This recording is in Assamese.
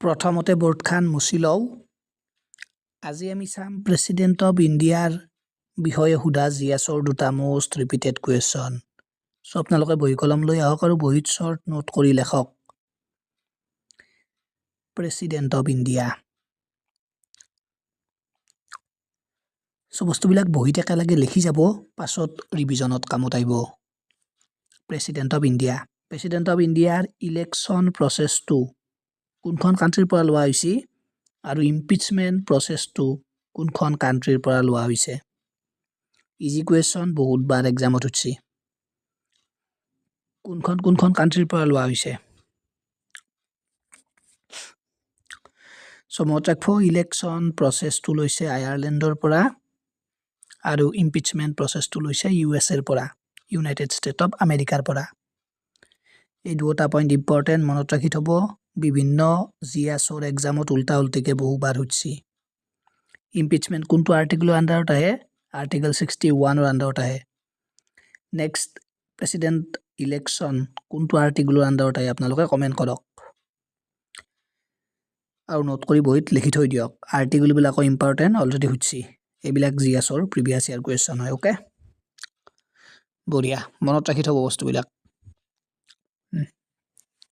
প্ৰথমতে বোৰ্ডখান মুছি লওঁ আজি আমি চাম প্ৰেসিডেন্ট অফ ইণ্ডিয়াৰ বিষয়ে সোধা জিএছৰ দুটা মোষ্ট ৰিপিটেড কুৱেশ্যন সো আপোনালোকে বহি কলম লৈ আহক আৰু বহিত শৰ্ট নোট কৰি লেখক প্ৰেসিডেন্ট অফ ইণ্ডিয়া সো বস্তুবিলাক বহিত একেলগে লিখি যাব পাছত ৰিভিজনত কামত আহিব প্ৰেসিডেন্ট অফ ইণ্ডিয়াৰ ইলেকশ্যন প্ৰচেছটো কোনখন কান্ট্ৰিৰ পৰা লোৱা হৈছে আৰু ইম্পিচমেন্ট প্ৰচেছটো কোনখন কান্ট্ৰিৰ পৰা লোৱা হৈছে ইজি কুৱেশ্যন বহুতবাৰ এক্সামত উঠছি কোনখন কান্ট্ৰিৰ পৰা লোৱা হৈছে সো মনত ৰাখব ইলেকশ্যন প্ৰচেছটো লৈছে আয়াৰলেণ্ডৰ পৰা আৰু ইম্পিচমেন্ট প্ৰচেছটো লৈছে ইউএছএৰ পৰা ইউনাইটেড ষ্টেট অফ আমেৰিকাৰ পৰা এই দুটা পইণ্ট ইম্পৰ্টেন্ট মনত ৰাখি থব বিভিন্ন জিএছৰ এক্সামত উল্টা উল্টিকে বহুবাৰ উঠছি ইম্পিচমেন্ট কোনটো আৰ্টিকলৰ আন্ডাৰত আহে আৰ্টিকল 61 ৰ আন্ডাৰত আহে নেক্সট প্ৰেসিডেন্ট ইলেকশ্যন কোনটো আৰ্টিকলৰ আন্ডাৰত আহে আপোনালোকে কমেন্ট কৰক আৰু নোট কৰি বহিত লিখি থৈ দিয়ক আৰ্টিকল বিলাকো ইম্পৰ্টেন্ট অলৰেডি উঠছি এইবিলাক জিএছৰ প্ৰিভিয়াছ ইয়াৰ কুৱেশ্যন হয় ওকে বঢ়িয়া মনত ৰাখি থব বস্তুবিলাক